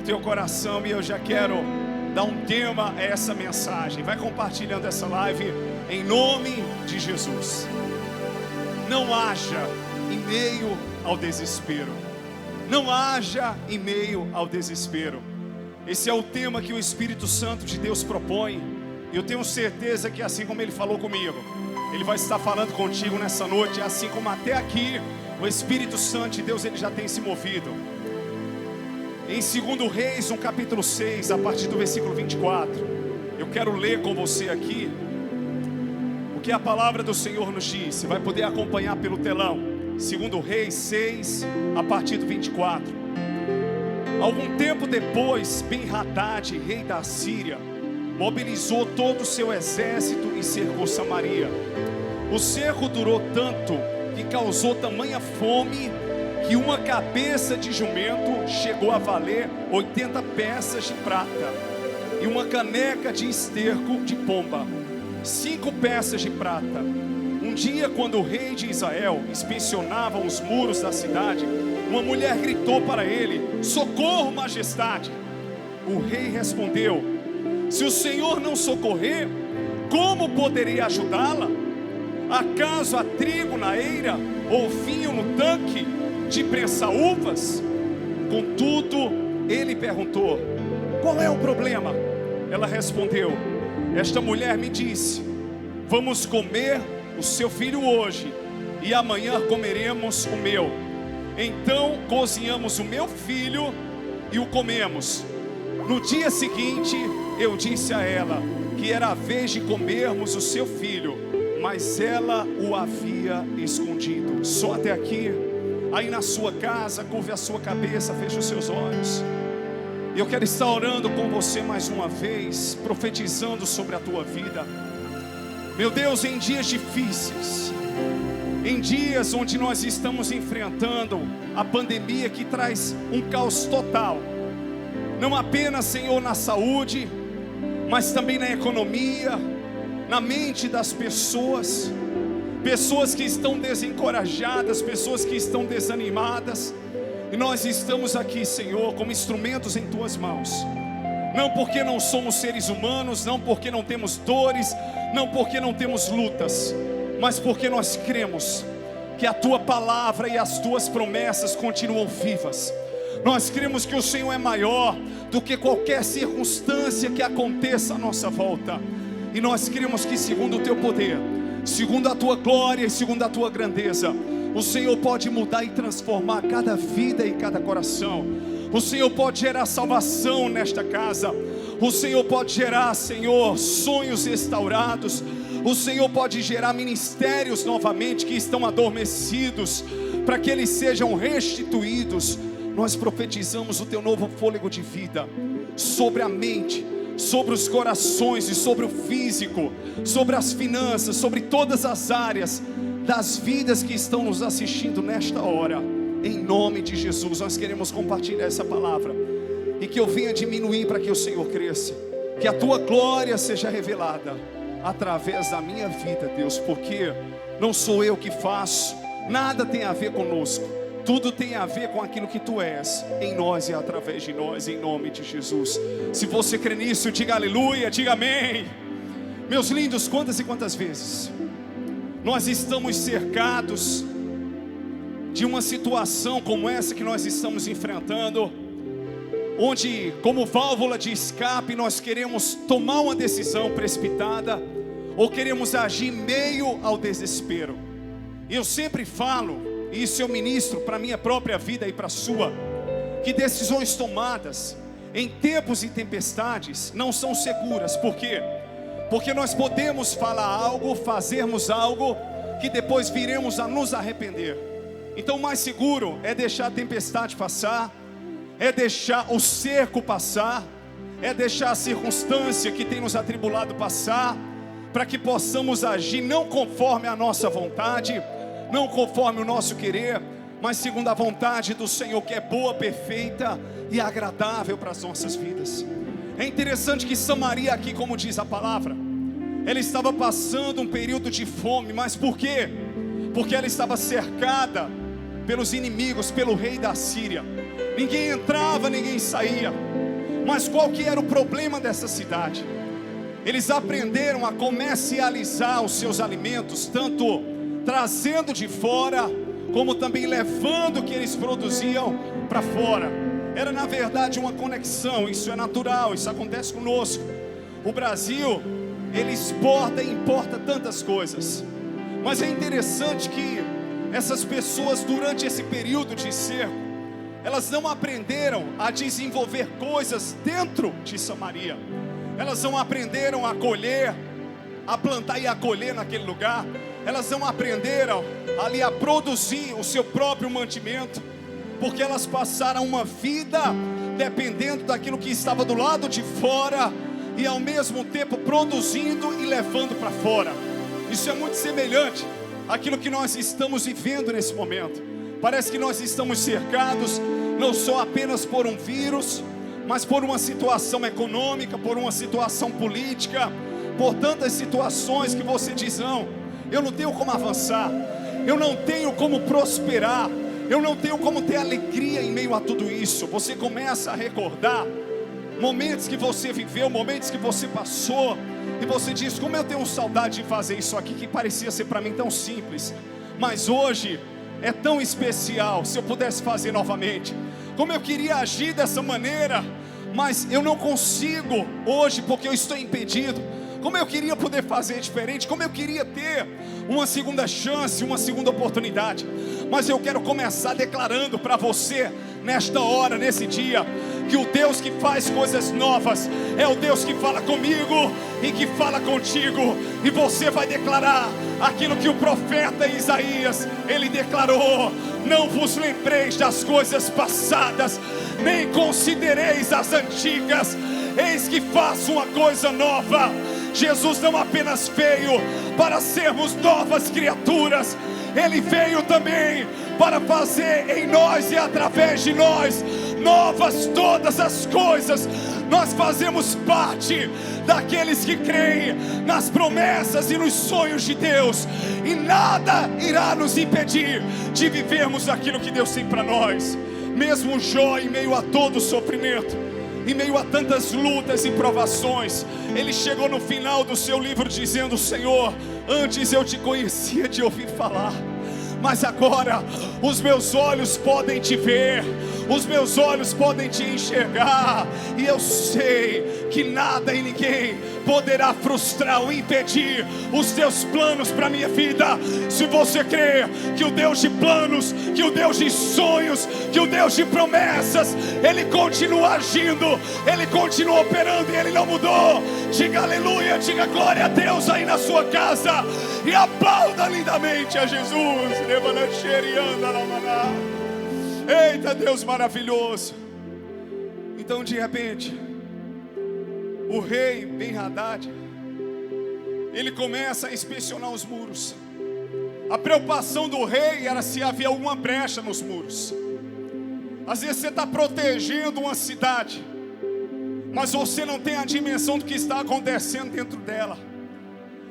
teu coração e eu já quero dar um tema a essa mensagem. Vai compartilhando essa live em nome de Jesus. Não haja em meio ao desespero. Não haja em meio ao desespero. Esse é o tema que o Espírito Santo de Deus propõe. E eu tenho certeza que assim como Ele falou comigo, Ele vai estar falando contigo nessa noite. Assim como até aqui o Espírito Santo de Deus ele já tem se movido. Em 2 Reis, no capítulo 6, a partir do versículo 24, eu quero ler com você aqui o que a palavra do Senhor nos diz. Você vai poder acompanhar pelo telão. 2 Reis 6, a partir do 24. Algum tempo depois, Ben-Hadad, rei da Síria, mobilizou todo o seu exército e cercou Samaria. O cerco durou tanto que causou tamanha fome que uma cabeça de jumento chegou a valer 80 peças de prata, e uma caneca de esterco de pomba, 5 peças de prata. Um dia, quando o rei de Israel inspecionava os muros da cidade, uma mulher gritou para ele: socorro, majestade! O rei respondeu: se o Senhor não socorrer, como poderei ajudá-la? Acaso há trigo na eira ou vinho no tanque de prensar uvas? Contudo, ele perguntou: qual é o problema? Ela respondeu: esta mulher me disse: vamos comer o seu filho hoje, e amanhã comeremos o meu. Então cozinhamos o meu filho e o comemos. No dia seguinte, eu disse a ela que era a vez de comermos o seu filho, mas ela o havia escondido. Só até aqui. Aí na sua casa, curve a sua cabeça, feche os seus olhos. Eu quero estar orando com você mais uma vez, profetizando sobre a tua vida. Meu Deus, em dias difíceis, em dias onde nós estamos enfrentando a pandemia que traz um caos total, não apenas, Senhor, na saúde, mas também na economia, na mente das pessoas. Pessoas que estão desencorajadas, pessoas que estão desanimadas. E nós estamos aqui, Senhor, como instrumentos em Tuas mãos. Não porque não somos seres humanos, não porque não temos dores, não porque não temos lutas, mas porque nós cremos que a Tua palavra e as Tuas promessas continuam vivas. Nós cremos que o Senhor é maior do que qualquer circunstância que aconteça à nossa volta. E nós cremos que segundo o Teu poder, segundo a Tua glória e segundo a Tua grandeza, o Senhor pode mudar e transformar cada vida e cada coração. O Senhor pode gerar salvação nesta casa. O Senhor pode gerar, Senhor, sonhos restaurados. O Senhor pode gerar ministérios novamente que estão adormecidos, para que eles sejam restituídos. Nós profetizamos o Teu novo fôlego de vida sobre a mente, sobre os corações e sobre o físico, sobre as finanças, sobre todas as áreas das vidas que estão nos assistindo nesta hora. Em nome de Jesus, nós queremos compartilhar essa palavra, e que eu venha diminuir para que o Senhor cresça, que a Tua glória seja revelada através da minha vida, Deus, porque não sou eu que faço, nada tem a ver conosco, tudo tem a ver com aquilo que Tu és, em nós e através de nós, em nome de Jesus. Se você crê nisso, diga aleluia, diga amém. Meus lindos, quantas e quantas vezes nós estamos cercados de uma situação como essa que nós estamos enfrentando, onde como válvula de escape nós queremos tomar uma decisão precipitada, ou queremos agir em meio ao desespero. E eu sempre falo, e isso eu ministro para a minha própria vida e para a sua, que decisões tomadas em tempos e tempestades não são seguras. Por quê? Porque nós podemos falar algo, fazermos algo, que depois viremos a nos arrepender. Então o mais seguro é deixar a tempestade passar, é deixar o cerco passar, é deixar a circunstância que tem nos atribulado passar, para que possamos agir não conforme a nossa vontade, não conforme o nosso querer, mas segundo a vontade do Senhor, que é boa, perfeita e agradável para as nossas vidas. É interessante que Samaria aqui, como diz a palavra, ela estava passando um período de fome. Mas por quê? Porque ela estava cercada pelos inimigos, pelo rei da Síria. ninguém entrava, ninguém saía. Mas qual que era o problema dessa cidade? Eles aprenderam a comercializar os seus alimentos, tanto trazendo de fora, como também levando o que eles produziam para fora. Era na verdade uma conexão, isso é natural, isso acontece conosco. O Brasil, ele exporta e importa tantas coisas, mas é interessante que essas pessoas, durante esse período de cerco, elas não aprenderam a desenvolver coisas dentro de Samaria. Elas não aprenderam a colher, a plantar e a colher naquele lugar. Elas não aprenderam ali a produzir o seu próprio mantimento, porque elas passaram uma vida dependendo daquilo que estava do lado de fora, e ao mesmo tempo produzindo e levando para fora. Isso é muito semelhante àquilo que nós estamos vivendo nesse momento. Parece que nós estamos cercados não só apenas por um vírus, mas por uma situação econômica, por uma situação política, por tantas situações que você diz: não, eu não tenho como avançar, eu não tenho como prosperar, eu não tenho como ter alegria em meio a tudo isso. Você começa a recordar momentos que você viveu, momentos que você passou, e você diz: como eu tenho saudade de fazer isso aqui, que parecia ser para mim tão simples, mas hoje é tão especial. Se eu pudesse fazer novamente, como eu queria agir dessa maneira, mas eu não consigo hoje porque eu estou impedido. Como eu queria poder fazer diferente, como eu queria ter uma segunda chance, uma segunda oportunidade. Mas eu quero começar declarando para você, nesta hora, nesse dia, que o Deus que faz coisas novas é o Deus que fala comigo e que fala contigo. E você vai declarar aquilo que o profeta Isaías, ele declarou: não vos lembreis das coisas passadas, nem considereis as antigas, eis que faço uma coisa nova. Jesus não apenas veio para sermos novas criaturas, Ele veio também para fazer em nós e através de nós novas todas as coisas. Nós fazemos parte daqueles que creem nas promessas e nos sonhos de Deus, e nada irá nos impedir de vivermos aquilo que Deus tem para nós. Mesmo Jó, em meio a todo o sofrimento, em meio a tantas lutas e provações, ele chegou no final do seu livro dizendo: Senhor, antes eu te conhecia de ouvir falar, mas agora os meus olhos podem te ver, os meus olhos podem te enxergar, e eu sei que nada e ninguém poderá frustrar ou impedir os teus planos para a minha vida. Se você crê que o Deus de planos, que o Deus de sonhos, que o Deus de promessas, Ele continua agindo, Ele continua operando e Ele não mudou, diga aleluia, diga glória a Deus aí na sua casa e aplauda lindamente a Jesus. Eita, Deus maravilhoso. Então, de repente, o rei Ben-Hadad, ele começa a inspecionar os muros. A preocupação do rei era se havia alguma brecha nos muros. Às vezes você está protegendo uma cidade, mas você não tem a dimensão do que está acontecendo dentro dela.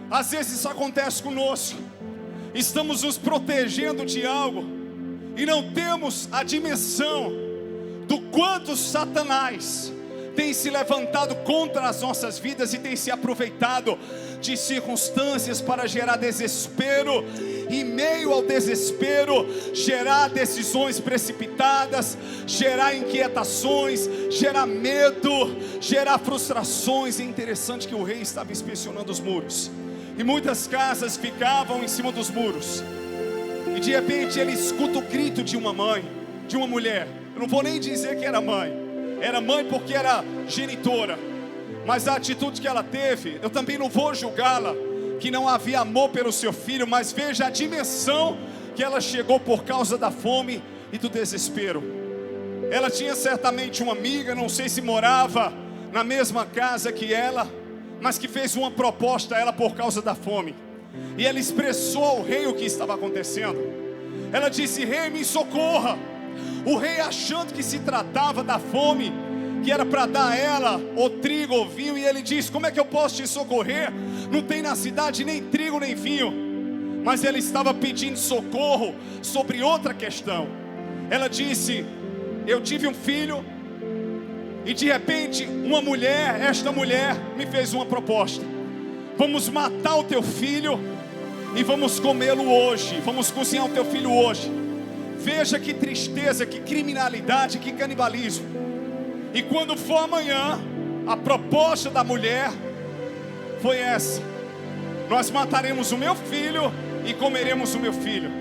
Às vezes isso acontece conosco. Estamos nos protegendo de algo e não temos a dimensão do quanto Satanás tem se levantado contra as nossas vidas e tem se aproveitado de circunstâncias para gerar desespero, e em meio ao desespero gerar decisões precipitadas, gerar inquietações, gerar medo, gerar frustrações. É interessante que o rei estava inspecionando os muros, e muitas casas ficavam em cima dos muros, e de repente ele escuta o grito de uma mãe, de uma mulher. Eu não vou nem dizer que era mãe porque era genitora, mas a atitude que ela teve, eu também não vou julgá-la, que não havia amor pelo seu filho, mas veja a dimensão que ela chegou por causa da fome e do desespero. Ela tinha certamente uma amiga, não sei se morava na mesma casa que ela, mas que fez uma proposta a ela por causa da fome, e ela expressou ao rei o que estava acontecendo. Ela disse: rei, me socorra. O rei, achando que se tratava da fome, que era para dar a ela o trigo ou vinho, e ele diz: como é que eu posso te socorrer? Não tem na cidade nem trigo nem vinho. Mas ele estava pedindo socorro sobre outra questão. Ela disse: eu tive um filho, e de repente esta mulher me fez uma proposta: vamos matar o teu filho e vamos comê-lo hoje, vamos cozinhar o teu filho hoje. Veja que tristeza, que criminalidade, que canibalismo. E quando for amanhã, a proposta da mulher foi essa: nós mataremos o meu filho e comeremos o meu filho.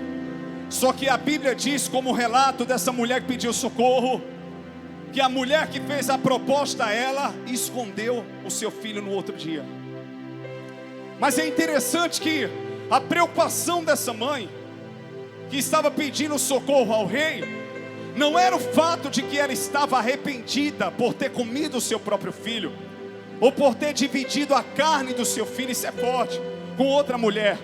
Só que a Bíblia diz, como relato dessa mulher que pediu socorro, que a mulher que fez a proposta a ela escondeu o seu filho no outro dia. Mas é interessante que a preocupação dessa mãe, que estava pedindo socorro ao rei, não era o fato de que ela estava arrependida por ter comido o seu próprio filho, ou por ter dividido a carne do seu filho, isso é forte, com outra mulher.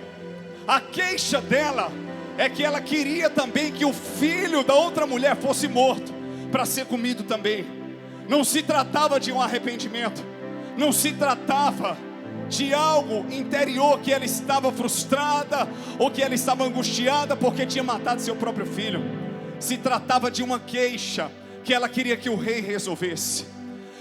A queixa dela é que ela queria também que o filho da outra mulher fosse morto, para ser comido também. Não se tratava de um arrependimento, não se tratava de algo interior que ela estava frustrada, ou que ela estava angustiada porque tinha matado seu próprio filho. Se tratava de uma queixa que ela queria que o rei resolvesse.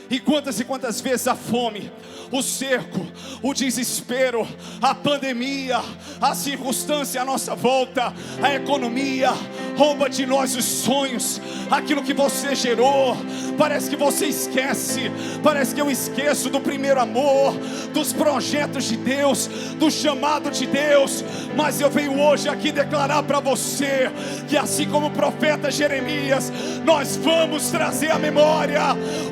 E quantas vezes a fome, o cerco, o desespero, a pandemia, a circunstância à nossa volta, a economia, rouba de nós os sonhos, aquilo que você gerou. Parece que você esquece, parece que eu esqueço do primeiro amor, dos projetos de Deus, do chamado de Deus. Mas eu venho hoje aqui declarar para você, que assim como o profeta Jeremias, nós vamos trazer à memória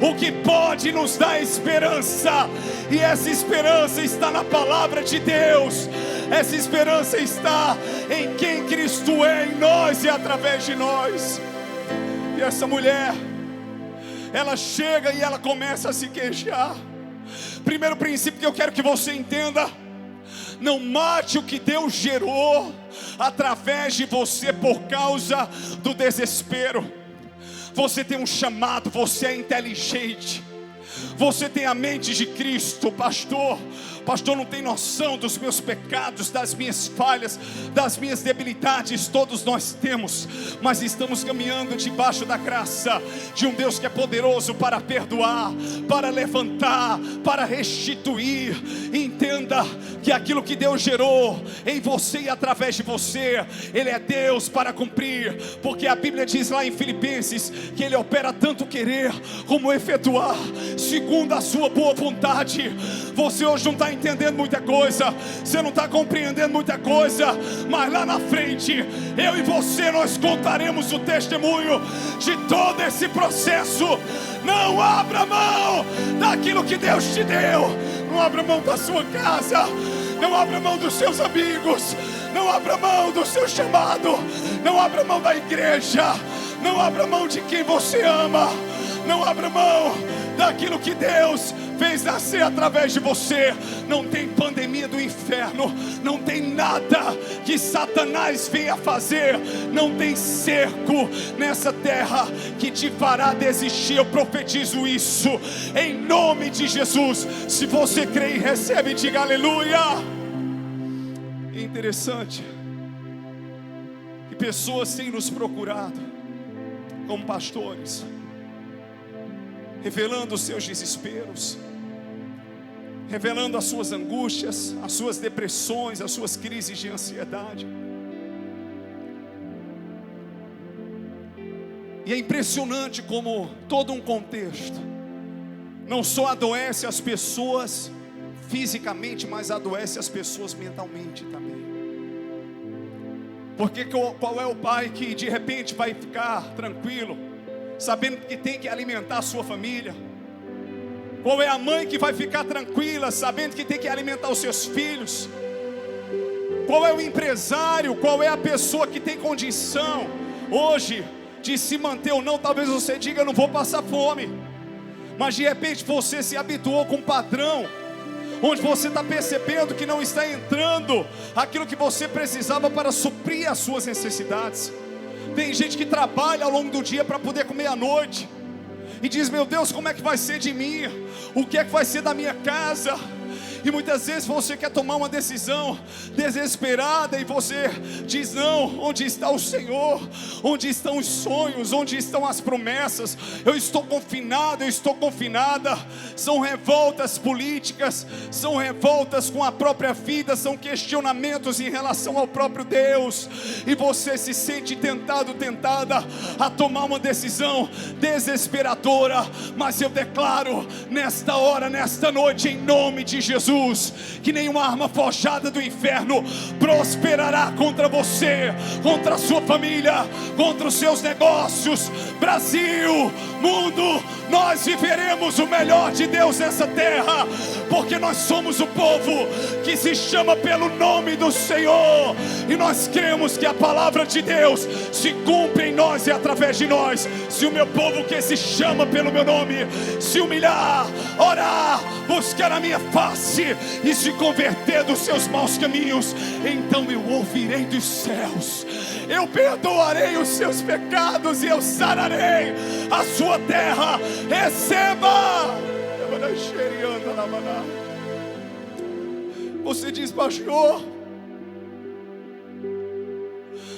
o que pode nos dar esperança. E essa esperança está na palavra de Deus. Essa esperança está em quem Cristo é em nós e através de nós. E essa mulher, ela chega e ela começa a se queixar. Primeiro princípio que eu quero que você entenda: não mate o que Deus gerou através de você por causa do desespero. Você tem um chamado, você é inteligente, você tem a mente de Cristo. Pastor não tem noção dos meus pecados, das minhas falhas, das minhas debilidades. Todos nós temos, mas estamos caminhando debaixo da graça de um Deus que é poderoso para perdoar, para levantar, para restituir. Entenda que aquilo que Deus gerou em você e através de você, Ele é Deus para cumprir, porque a Bíblia diz lá em Filipenses que Ele opera tanto querer como efetuar segundo a sua boa vontade. Você hoje não está entendendo muita coisa, você não está compreendendo muita coisa, mas lá na frente, eu e você, nós contaremos o testemunho de todo esse processo. Não abra mão daquilo que Deus te deu. Não abra mão da sua casa, não abra mão dos seus amigos, não abra mão do seu chamado, não abra mão da igreja, não abra mão de quem você ama, não abra mão daquilo que Deus fez nascer através de você. Não tem pandemia do inferno, não tem nada que Satanás venha fazer, não tem cerco nessa terra que te fará desistir. Eu profetizo isso em nome de Jesus. Se você crê e recebe, diga aleluia. É interessante que pessoas têm nos procurado como pastores, revelando os seus desesperos, revelando as suas angústias, as suas depressões, as suas crises de ansiedade. E é impressionante como todo um contexto não só adoece as pessoas fisicamente, mas adoece as pessoas mentalmente também. Porque qual é o pai que de repente vai ficar tranquilo, sabendo que tem que alimentar a sua família? Qual é a mãe que vai ficar tranquila, sabendo que tem que alimentar os seus filhos? Qual é o empresário, qual é a pessoa que tem condição hoje de se manter ou não? Talvez você diga, eu não vou passar fome, mas de repente você se habituou com um padrão, onde você está percebendo que não está entrando aquilo que você precisava para suprir as suas necessidades. Tem gente que trabalha ao longo do dia para poder comer à noite, e diz, meu Deus, como é que vai ser de mim? O que é que vai ser da minha casa? E muitas vezes você quer tomar uma decisão desesperada e você diz: não, onde está o Senhor? Onde estão os sonhos? Onde estão as promessas? Eu estou confinado, eu estou confinada. São revoltas políticas, são revoltas com a própria vida, são questionamentos em relação ao próprio Deus, e você se sente tentado, tentada a tomar uma decisão desesperadora. Mas eu declaro nesta hora, nesta noite, em nome de Jesus, que nenhuma arma forjada do inferno prosperará contra você, contra a sua família, contra os seus negócios. Brasil, mundo, nós viveremos o melhor de Deus nessa terra, porque nós somos o povo que se chama pelo nome do Senhor, e nós cremos que a palavra de Deus se cumpre em nós e através de nós. Se o meu povo que se chama pelo meu nome se humilhar, orar, buscar a minha face e se converter dos seus maus caminhos, então eu ouvirei dos céus, eu perdoarei os seus pecados e eu sararei a sua terra. Receba! Você diz: pastor,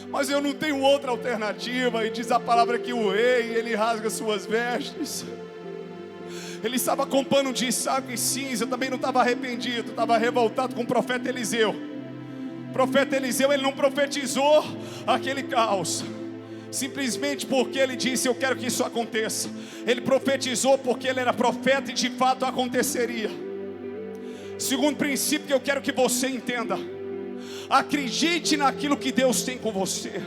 mas eu não tenho outra alternativa. E diz a palavra que o rei, ele rasga suas vestes. Ele estava com pano de saco e cinza. Também não estava arrependido, estava revoltado com o profeta Eliseu. O profeta Eliseu, ele não profetizou aquele caos simplesmente porque ele disse: eu quero que isso aconteça. Ele profetizou porque ele era profeta e de fato aconteceria. Segundo princípio que eu quero que você entenda: acredite naquilo que Deus tem com você.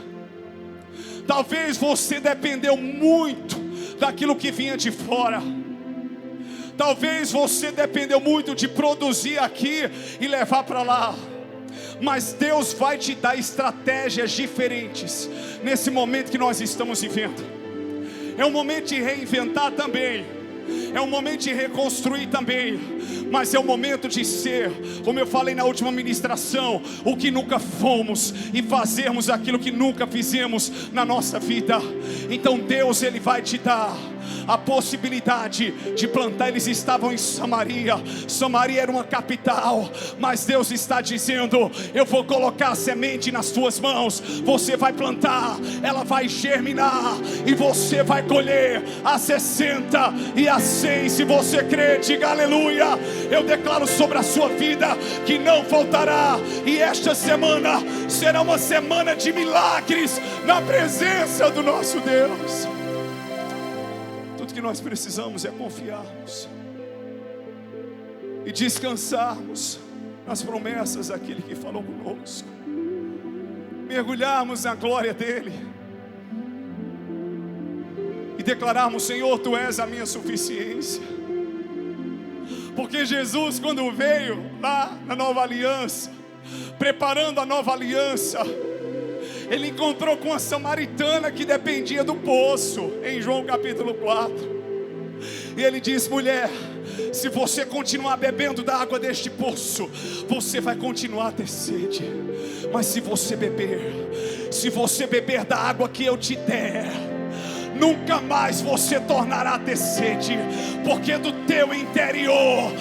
Talvez você dependeu muito daquilo que vinha de fora. Talvez você dependeu muito de produzir aqui e levar para lá. Mas Deus vai te dar estratégias diferentes nesse momento que nós estamos vivendo. É um momento de reinventar também, é um momento de reconstruir também, mas é o momento de ser, como eu falei na última ministração, o que nunca fomos e fazermos aquilo que nunca fizemos na nossa vida. Então Deus, ele vai te dar a possibilidade de plantar. Eles estavam em Samaria. Samaria era uma capital, mas Deus está dizendo: eu vou colocar a semente nas tuas mãos. Você vai plantar, ela vai germinar e você vai colher a 60 e a 100. Se você crê, diga aleluia. Eu declaro sobre a sua vida que não faltará, e esta semana será uma semana de milagres na presença do nosso Deus. Tudo que nós precisamos é confiarmos e descansarmos nas promessas daquele que falou conosco, mergulharmos na glória dele e declararmos: Senhor, tu és a minha suficiência. Porque Jesus, quando veio lá na nova aliança, preparando a nova aliança, ele encontrou com a samaritana que dependia do poço, em João capítulo 4. E ele diz: mulher, se você continuar bebendo da água deste poço, você vai continuar a ter sede. Mas se você beber da água que eu te der, nunca mais você tornará a ter sede, porque do teu interior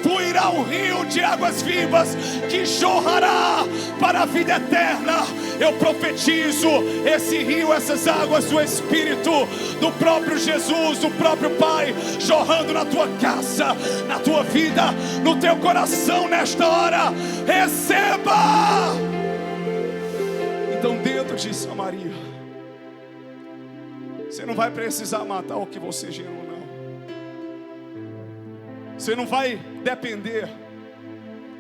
fluirá um rio de águas vivas que jorrará para a vida eterna. Eu profetizo esse rio, essas águas do Espírito, do próprio Jesus, do próprio Pai, jorrando na tua casa, na tua vida, no teu coração nesta hora. Receba! Então, dentro de Samaria, você não vai precisar matar o que você gerou, não. Você não vai depender.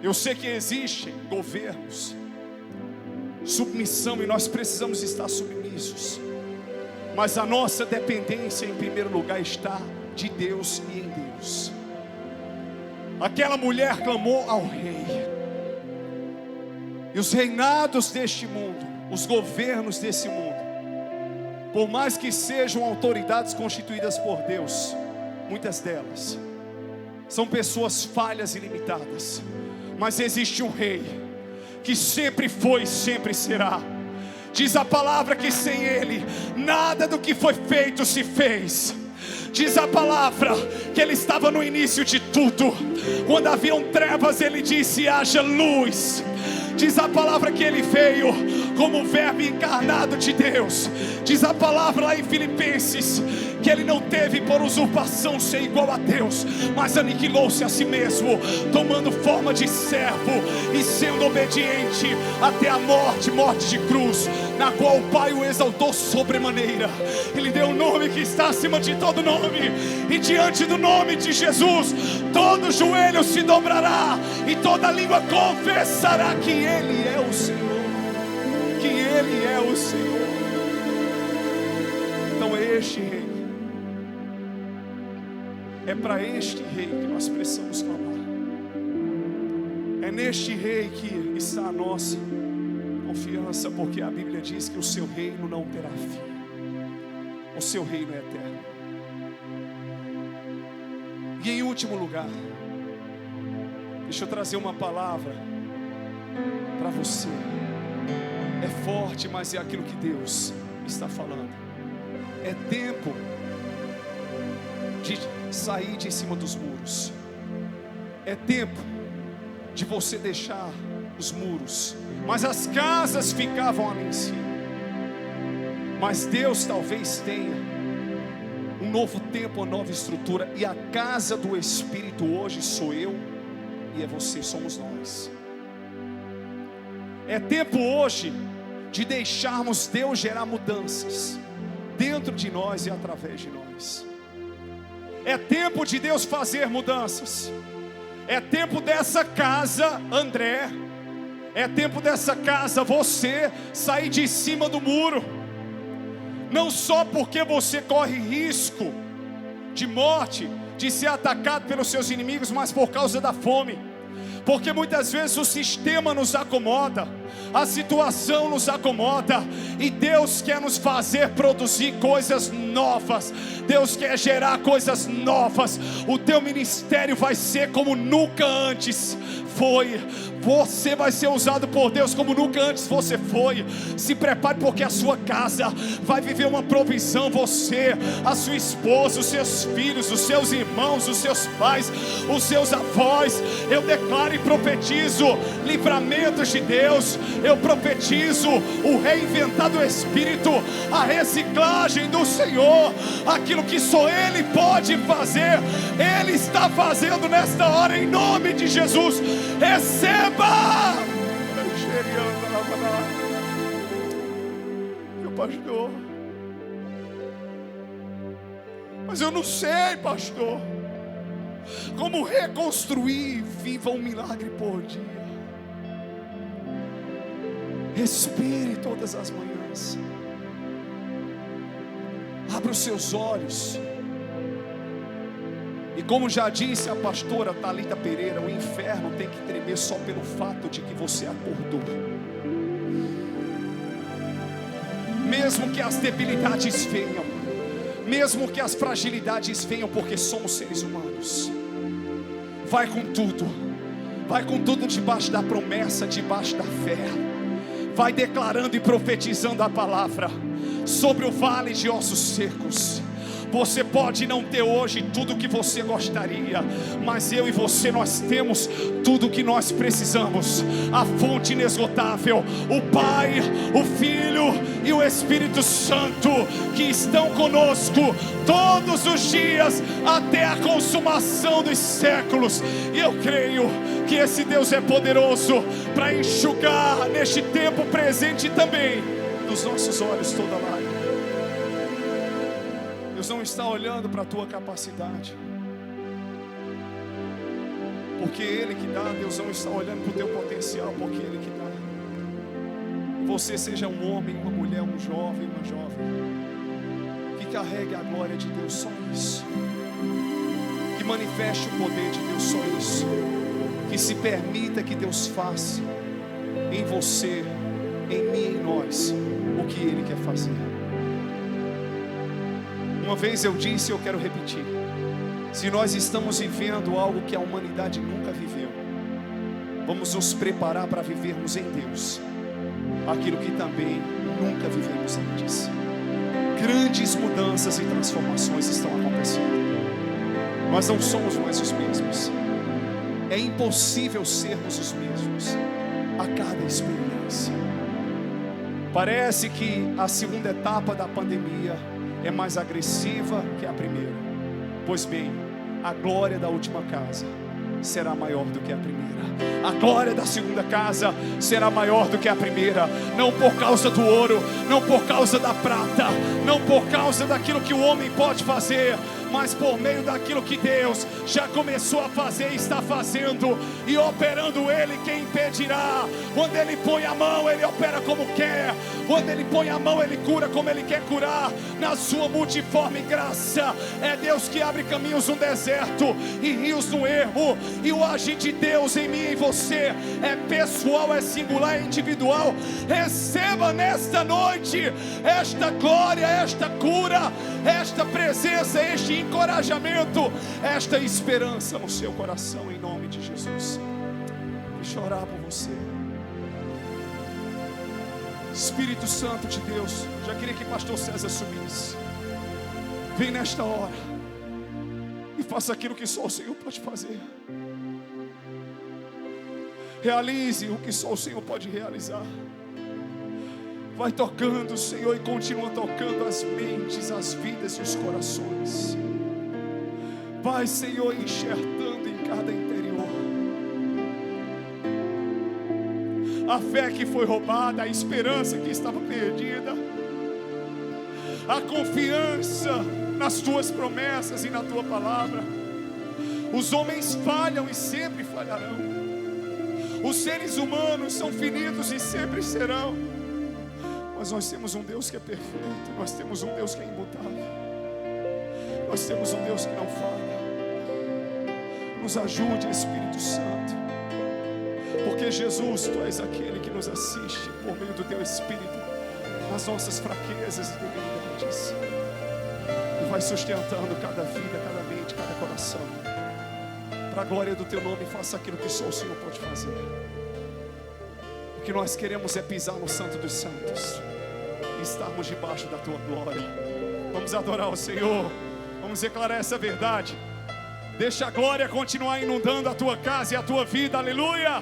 Eu sei que existem governos, submissão, e nós precisamos estar submissos. Mas a nossa dependência, em primeiro lugar, está de Deus e em Deus. Aquela mulher clamou ao rei. E os reinados deste mundo, os governos desse mundo, por mais que sejam autoridades constituídas por Deus, muitas delas são pessoas falhas e limitadas. Mas existe um rei que sempre foi e sempre será. Diz a palavra que sem ele nada do que foi feito se fez. Diz a palavra que Ele estava no início de tudo. Quando haviam trevas, Ele disse: haja luz. Diz a palavra que Ele veio como o verbo encarnado de Deus. Diz a palavra lá em Filipenses que Ele não teve por usurpação ser igual a Deus, mas aniquilou-se a si mesmo, tomando forma de servo e sendo obediente até a morte, morte de cruz, na qual o Pai o exaltou sobremaneira. Ele deu um nome que está acima de todo nome, e diante do nome de Jesus todo joelho se dobrará e toda língua confessará que Ele é o Senhor, que Ele é o Senhor. Então é este Rei, é para este Rei que nós precisamos clamar. É neste Rei que está a nossa confiança, porque a Bíblia diz que o seu reino não terá fim, o seu reino é eterno. E em último lugar, deixa eu trazer uma palavra para você. É forte, mas é aquilo que Deus está falando. É tempo de sair de cima dos muros. É tempo de você deixar os muros. Mas as casas ficavam ali em cima. Mas Deus talvez tenha um novo tempo, uma nova estrutura. E a casa do Espírito hoje sou eu e é você, somos nós. É tempo hoje de deixarmos Deus gerar mudanças dentro de nós e através de nós. É tempo de Deus fazer mudanças. É tempo dessa casa, André, é tempo dessa casa, você, sair de cima do muro. Não só porque você corre risco de morte, de ser atacado pelos seus inimigos, mas por causa da fome. Porque muitas vezes o sistema nos acomoda, a situação nos acomoda, e Deus quer nos fazer produzir coisas novas. Deus quer gerar coisas novas. O teu ministério vai ser como nunca antes foi. Você vai ser usado por Deus como nunca antes você foi. Se prepare, porque a sua casa vai viver uma provisão. Você, a sua esposa, os seus filhos, os seus irmãos, os seus pais, os seus avós. Eu declaro e profetizo livramentos de Deus. Eu profetizo o reinventar do Espírito, a reciclagem do Senhor. Aquilo que só Ele pode fazer, Ele está fazendo nesta hora, em nome de Jesus. Receba! Meu pastor, mas eu não sei, pastor, como reconstruir. Viva um milagre por dia. Respire todas as manhãs. Abra os seus olhos. E como já disse a pastora Thalita Pereira, o inferno tem que tremer só pelo fato de que você acordou. Mesmo que as debilidades venham, mesmo que as fragilidades venham, porque somos seres humanos. Vai com tudo debaixo da promessa, debaixo da fé. Vai declarando e profetizando a palavra sobre o vale de ossos secos. Você pode não ter hoje tudo o que você gostaria, mas eu e você, nós temos tudo o que nós precisamos. A fonte inesgotável, o Pai, o Filho e o Espírito Santo, que estão conosco todos os dias até a consumação dos séculos. E eu creio que esse Deus é poderoso para enxugar neste tempo presente também dos nossos olhos toda lágrima. Deus não está olhando para a tua capacidade, porque Ele que dá. Deus não está olhando para o teu potencial, porque Ele que dá. Você seja um homem, uma mulher, um jovem, uma jovem, que carregue a glória de Deus, só isso. Que manifeste o poder de Deus, só isso. Que se permita que Deus faça em você, em mim, em nós, o que Ele quer fazer. Uma vez eu disse e eu quero repetir: se nós estamos vivendo algo que a humanidade nunca viveu, vamos nos preparar para vivermos em Deus aquilo que também nunca vivemos antes. grandes mudanças e transformações estão acontecendo. Nós não somos mais os mesmos. É impossível sermos os mesmos a cada experiência. Parece que a segunda etapa da pandemia é mais agressiva que a primeira. Pois bem, a glória da última casa será maior do que a primeira. A glória da segunda casa será maior do que a primeira. Não por causa do ouro, não por causa da prata, não por causa daquilo que o homem pode fazer, mas por meio daquilo que Deus já começou a fazer e está fazendo. E operando Ele, quem impedirá? Quando Ele põe a mão, Ele opera como quer. Quando Ele põe a mão, Ele cura como Ele quer curar, na sua multiforme graça. É Deus que abre caminhos no deserto e rios no ermo. E o agir de Deus em mim e em você é pessoal, é singular, é individual. Receba nesta noite esta glória, esta cura, esta presença, este encorajamento, esta esperança no seu coração, em nome de Jesus. Deixa eu orar por você. Espírito Santo de Deus, já queria que pastor César subisse. Vem nesta hora e faça aquilo que só o Senhor pode fazer. Realize o que só o Senhor pode realizar. Vai tocando, Senhor, e continua tocando as mentes, as vidas e os corações. Vai, Senhor, enxertando em cada interior a fé que foi roubada, a esperança que estava perdida, a confiança nas tuas promessas e na tua palavra. Os homens falham e sempre falharão. Os seres humanos são finitos e sempre serão. Mas nós temos um Deus que é perfeito. Nós temos um Deus que é imutável. Nós temos um Deus que não falha. Nos ajude, Espírito Santo. Porque Jesus, Tu és aquele que nos assiste por meio do Teu Espírito nas nossas fraquezas e debilidades. E vai sustentando cada vida, cada mente, cada coração. Para a glória do Teu nome, faça aquilo que só o Senhor pode fazer. O que nós queremos é pisar no Santo dos Santos e estarmos debaixo da Tua glória. Vamos adorar o Senhor. Vamos declarar essa verdade. Deixa a glória continuar inundando a tua casa e a tua vida. Aleluia.